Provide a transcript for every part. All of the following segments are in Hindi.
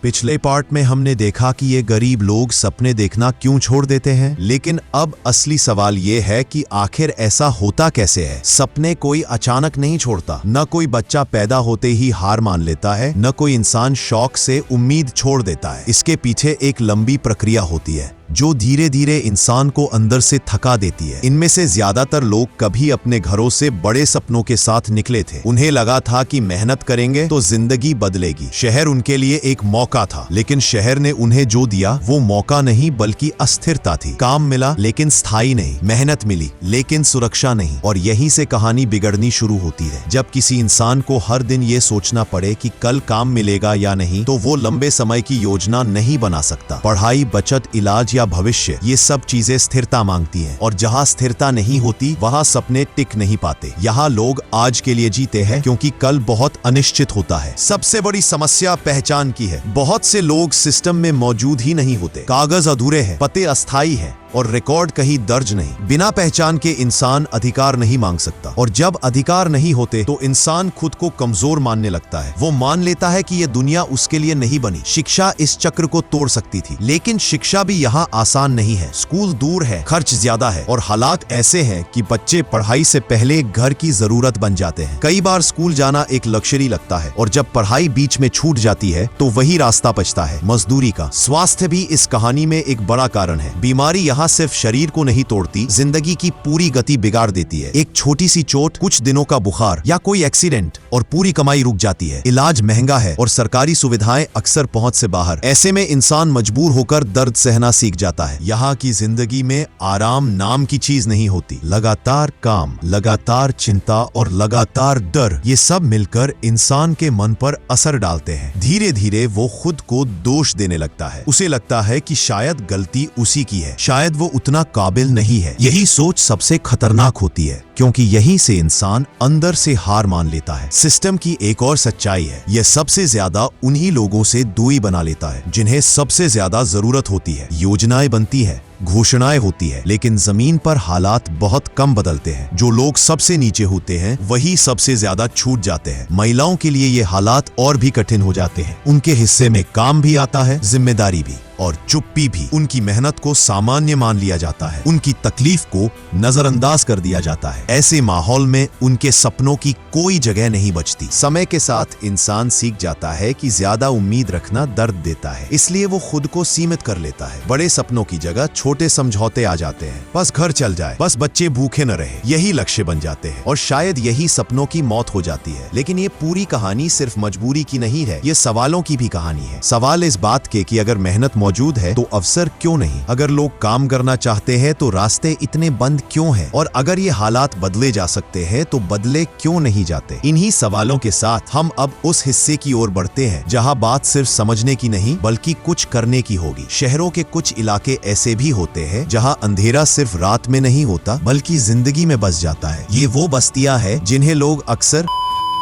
पिछले पार्ट में हमने देखा कि ये गरीब लोग सपने देखना क्यों छोड़ देते हैं, लेकिन अब असली सवाल ये है कि आखिर ऐसा होता कैसे है। सपने कोई अचानक नहीं छोड़ता, न कोई बच्चा पैदा होते ही हार मान लेता है, न कोई इंसान शौक से उम्मीद छोड़ देता है। इसके पीछे एक लंबी प्रक्रिया होती है जो धीरे धीरे इंसान को अंदर से थका देती है। इनमें से ज्यादातर लोग कभी अपने घरों से बड़े सपनों के साथ निकले थे। उन्हें लगा था कि मेहनत करेंगे तो जिंदगी बदलेगी। शहर उनके लिए एक मौका था, लेकिन शहर ने उन्हें जो दिया वो मौका नहीं बल्कि अस्थिरता थी। काम मिला लेकिन स्थायी नहीं, मेहनत मिली लेकिन सुरक्षा नहीं। और यहीं से कहानी बिगड़नी शुरू होती है। जब किसी इंसान को हर दिन ये सोचना पड़े कि कल काम मिलेगा या नहीं, तो वो लंबे समय की योजना नहीं बना सकता। पढ़ाई, बचत, इलाज या भविष्य, ये सब चीजें स्थिरता मांगती हैं, और जहां स्थिरता नहीं होती वहां सपने टिक नहीं पाते। यहाँ लोग आज के लिए जीते हैं क्योंकि कल बहुत अनिश्चित होता है। सबसे बड़ी समस्या पहचान की है। बहुत से लोग सिस्टम में मौजूद ही नहीं होते, कागज अधूरे हैं, पते अस्थायी हैं और रिकॉर्ड कहीं दर्ज नहीं। बिना पहचान के इंसान अधिकार नहीं मांग सकता, और जब अधिकार नहीं होते तो इंसान खुद को कमजोर मानने लगता है। वो मान लेता है कि ये दुनिया उसके लिए नहीं बनी। शिक्षा इस चक्र को तोड़ सकती थी, लेकिन शिक्षा भी यहाँ आसान नहीं है। स्कूल दूर है, खर्च ज्यादा है और हालात ऐसे हैं कि बच्चे पढ़ाई से पहले घर की जरूरत बन जाते हैं। कई बार स्कूल जाना एक लग्जरी लगता है, और जब पढ़ाई बीच में छूट जाती है तो वही रास्ता बचता है, मजदूरी का। स्वास्थ्य भी इस कहानी में एक बड़ा कारण है। बीमारी यहाँ सिर्फ शरीर को नहीं तोड़ती, जिंदगी की पूरी गति बिगाड़ देती है। एक छोटी सी चोट, कुछ दिनों का बुखार या कोई एक्सीडेंट और पूरी कमाई रुक जाती है। इलाज महंगा है और सरकारी सुविधाएं अक्सर पहुंच से बाहर। ऐसे में इंसान मजबूर होकर दर्द सहना सीख जाता है। यहाँ की जिंदगी में आराम नाम की चीज नहीं होती। लगातार काम, लगातार चिंता और लगातार डर, ये सब मिलकर इंसान के मन पर असर डालते हैं। धीरे धीरे वो खुद को दोष देने लगता है। उसे लगता है कि शायद गलती उसी की है, शायद वो उतना काबिल नहीं है। यही सोच सबसे खतरनाक होती है, क्योंकि यहीं से इंसान अंदर से हार मान लेता है। सिस्टम की एक और सच्चाई है, यह सबसे ज्यादा उन्हीं लोगों से दूरी बना लेता है जिन्हें सबसे ज्यादा जरूरत होती है। योजनाएं बनती है, घोषणाएं होती है, लेकिन जमीन पर हालात बहुत कम बदलते हैं। जो लोग सबसे नीचे होते हैं वही सबसे ज्यादा छूट जाते हैं। महिलाओं के लिए ये हालात और भी कठिन हो जाते हैं। उनके हिस्से में काम भी आता है, जिम्मेदारी भी, और चुप्पी भी। उनकी मेहनत को सामान्य मान लिया जाता है, उनकी तकलीफ को नजरअंदाज कर दिया जाता है। ऐसे माहौल में उनके सपनों की कोई जगह नहीं बचती। समय के साथ इंसान सीख जाता है कि ज्यादा उम्मीद रखना दर्द देता है, इसलिए वो खुद को सीमित कर लेता है। बड़े सपनों की जगह छोटे समझौते आ जाते हैं। बस घर चल जाए, बस बच्चे भूखे न रहे, यही लक्ष्य बन जाते हैं, और शायद यही सपनों की मौत हो जाती है। लेकिन ये पूरी कहानी सिर्फ मजबूरी की नहीं है, ये सवालों की भी कहानी है। सवाल इस बात के कि अगर मेहनत मौजूद है तो अवसर क्यों नहीं? अगर लोग काम करना चाहते हैं तो रास्ते इतने बंद क्यों हैं? और अगर ये हालात बदले जा सकते हैं तो बदले क्यों नहीं जाते? इन्हीं सवालों के साथ हम अब उस हिस्से की ओर बढ़ते हैं जहां बात सिर्फ समझने की नहीं बल्कि कुछ करने की होगी। शहरों के कुछ इलाके ऐसे भी होते हैं जहां अंधेरा सिर्फ रात में नहीं होता बल्कि जिंदगी में बस जाता है। ये वो बस्तियां हैं जिन्हें लोग अक्सर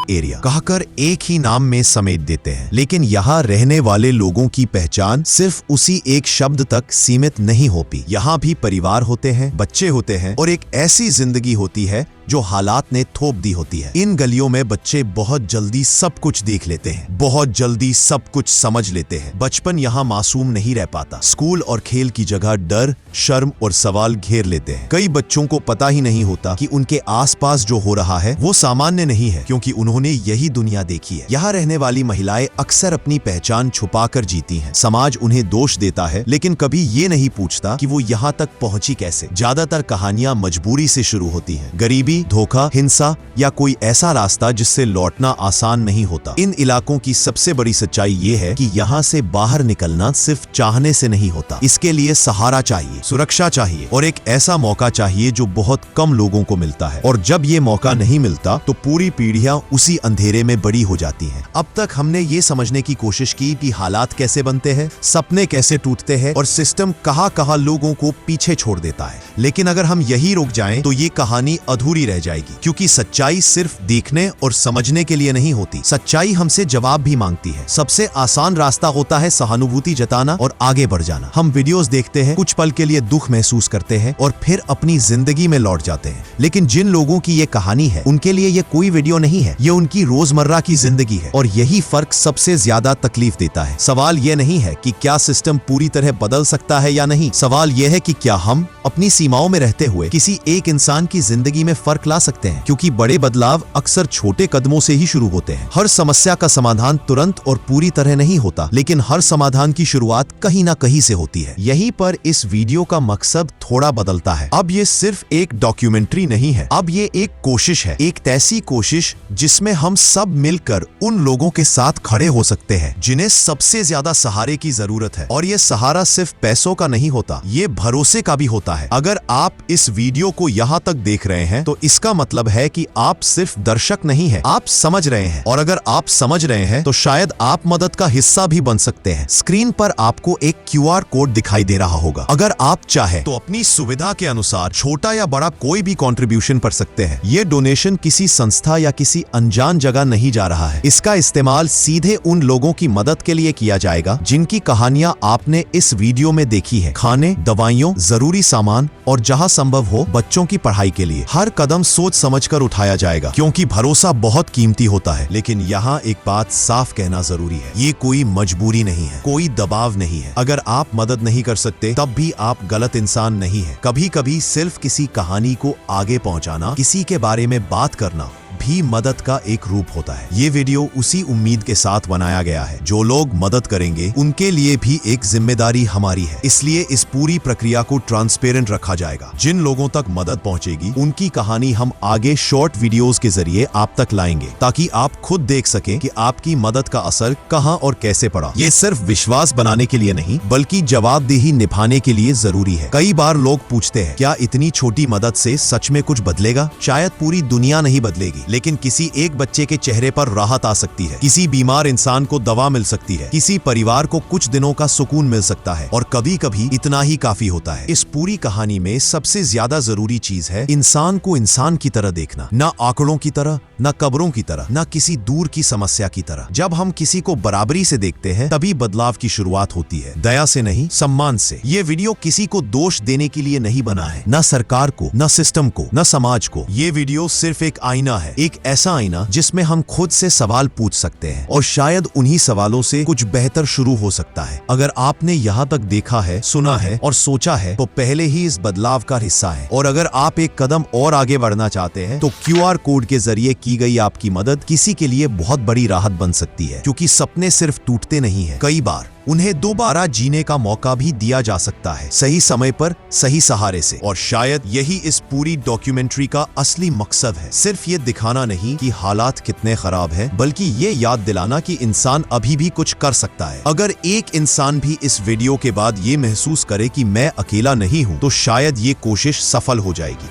एरिया कहकर एक ही नाम में समेट देते हैं, लेकिन यहाँ रहने वाले लोगों की पहचान सिर्फ उसी एक शब्द तक सीमित नहीं होती। यहाँ भी परिवार होते हैं, बच्चे होते हैं, और एक ऐसी जिंदगी होती है जो हालात ने थोप दी होती है। इन गलियों में बच्चे बहुत जल्दी सब कुछ देख लेते हैं, बहुत जल्दी सब कुछ समझ लेते हैं। बचपन यहाँ मासूम नहीं रह पाता। स्कूल और खेल की जगह डर, शर्म और सवाल घेर लेते हैं। कई बच्चों को पता ही नहीं होता कि उनके आसपास जो हो रहा है वो सामान्य नहीं है, क्योंकि उन्होंने यही दुनिया देखी है। यहाँ रहने वाली महिलाएं अक्सर अपनी पहचान छुपाकर जीती हैं। समाज उन्हें दोष देता है, लेकिन कभी ये नहीं पूछता कि वो यहाँ तक पहुंची कैसे। ज्यादातर कहानियां मजबूरी से शुरू होती हैं, गरीबी, धोखा, हिंसा या कोई ऐसा रास्ता जिससे लौटना आसान नहीं होता। इन इलाकों की सबसे बड़ी सच्चाई ये है कि यहाँ से बाहर निकलना सिर्फ चाहने से नहीं होता। इसके लिए सहारा चाहिए, सुरक्षा चाहिए और एक ऐसा मौका चाहिए जो बहुत कम लोगों को मिलता है। और जब ये मौका नहीं मिलता तो पूरी पीढ़ियां उसी अंधेरे में बड़ी हो जाती हैं। अब तक हमने ये समझने की कोशिश की कि हालात कैसे बनते हैं, सपने कैसे टूटते हैं और सिस्टम कहां लोगों को पीछे छोड़ देता है। लेकिन अगर हम यही रुक जाएं तो ये कहानी अधूरी रह जाएगी, क्योंकि सच्चाई सिर्फ देखने और समझने के लिए नहीं होती। सच्चाई हमसे जवाब भी मांगती है। सबसे आसान रास्ता होता है सहानुभूति जताना और आगे बढ़ जाना। हम वीडियोस देखते हैं, कुछ पल के लिए दुख महसूस करते हैं और फिर अपनी जिंदगी में लौट जाते हैं। लेकिन जिन लोगों की ये कहानी है उनके लिए ये कोई वीडियो नहीं है, ये उनकी रोजमर्रा की जिंदगी है, और यही फर्क सबसे ज्यादा तकलीफ देता है। सवाल यह नहीं है कि क्या सिस्टम पूरी तरह बदल सकता है या नहीं, सवाल यह है कि क्या हम अपनी सीमाओं में रहते हुए किसी एक इंसान की जिंदगी में फर्क ला सकते हैं, क्योंकि बड़े बदलाव अक्सर छोटे कदमों से ही शुरू होते हैं। हर समस्या का समाधान तुरंत और पूरी तरह नहीं होता, लेकिन हर समाधान की शुरुआत कहीं ना कहीं से होती है। यहीं पर इस वीडियो का मकसद थोड़ा बदलता है। अब ये सिर्फ एक डॉक्यूमेंट्री नहीं है, अब ये एक कोशिश है, एक ऐसी कोशिश जिसमें हम सब मिलकर उन लोगों के साथ खड़े हो सकते हैं जिन्हें सबसे ज्यादा सहारे की जरूरत है। और ये सहारा सिर्फ पैसों का नहीं होता, ये भरोसे का भी होता है। अगर आप इस वीडियो को यहाँ तक देख रहे हैं तो इसका मतलब है कि आप सिर्फ दर्शक नहीं हैं, आप समझ रहे हैं। और अगर आप समझ रहे हैं तो शायद आप मदद का हिस्सा भी बन सकते हैं। स्क्रीन पर आपको एक QR कोड दिखाई दे रहा होगा। अगर आप चाहे तो अपनी सुविधा के अनुसार छोटा या बड़ा कोई भी कंट्रीब्यूशन कर सकते हैं। ये डोनेशन किसी संस्था या किसी अनजान जगह नहीं जा रहा है। इसका इस्तेमाल सीधे उन लोगों की मदद के लिए किया जाएगा जिनकी कहानियां आपने इस वीडियो में देखी है। खाने, दवाइयों, जरूरी सामान और जहां संभव हो बच्चों की पढ़ाई के लिए। हर कदम सोच समझकर उठाया जाएगा, क्योंकि भरोसा बहुत कीमती होता है। लेकिन यहाँ एक बात साफ कहना जरूरी है, ये कोई मजबूरी नहीं है, कोई दबाव नहीं है। अगर आप मदद नहीं कर सकते तब भी आप गलत इंसान नहीं है। कभी कभी सिर्फ किसी कहानी को आगे पहुंचाना, किसी के बारे में बात करना भी मदद का एक रूप होता है। ये वीडियो उसी उम्मीद के साथ बनाया गया है, जो लोग मदद करेंगे उनके लिए भी एक जिम्मेदारी हमारी है। इसलिए इस पूरी प्रक्रिया को ट्रांसपेरेंट रखा जाएगा। जिन लोगों तक मदद पहुंचेगी उनकी कहानी हम आगे शॉर्ट वीडियोस के जरिए आप तक लाएंगे, ताकि आप खुद देख सकें कि आपकी मदद का असर कहां और कैसे पड़ा। ये सिर्फ विश्वास बनाने के लिए नहीं, बल्कि जवाबदेही निभाने के लिए जरूरी है। कई बार लोग पूछते हैं, क्या इतनी छोटी मदद से सच में कुछ बदलेगा? शायद पूरी दुनिया नहीं बदलेगी, लेकिन किसी एक बच्चे के चेहरे पर राहत आ सकती है, किसी बीमार इंसान को दवा मिल सकती है, किसी परिवार को कुछ दिनों का सुकून मिल सकता है, और कभी कभी इतना ही काफी होता है। इस पूरी कहानी में सबसे ज्यादा जरूरी चीज है इंसान को इंसान की तरह देखना, ना आंकड़ों की तरह, ना कब्रों की तरह, ना किसी दूर की समस्या की तरह। जब हम किसी को बराबरी से देखते हैं तभी बदलाव की शुरुआत होती है, दया से नहीं, सम्मान से। ये वीडियो किसी को दोष देने के लिए नहीं बना है, न सरकार को, न सिस्टम को, न समाज को। ये वीडियो सिर्फ एक आईना है, एक ऐसा आईना जिसमें हम खुद से सवाल पूछ सकते हैं, और शायद उन्हीं सवालों से कुछ बेहतर शुरू हो सकता है। अगर आपने यहाँ तक देखा है, सुना है और सोचा है तो पहले ही इस बदलाव का हिस्सा है। और अगर आप एक कदम और आगे बढ़ना चाहते हैं तो QR कोड के जरिए की गई आपकी मदद किसी के लिए बहुत बड़ी राहत बन सकती है, क्योंकि सपने सिर्फ टूटते नहीं है, कई बार उन्हें दोबारा जीने का मौका भी दिया जा सकता है, सही समय पर, सही सहारे से। और शायद यही इस पूरी डॉक्यूमेंट्री का असली मकसद है, सिर्फ ये दिखाना नहीं कि हालात कितने खराब हैं, बल्कि ये याद दिलाना कि इंसान अभी भी कुछ कर सकता है। अगर एक इंसान भी इस वीडियो के बाद ये महसूस करे कि मैं अकेला नहीं हूँ, तो शायद ये कोशिश सफल हो जाएगी।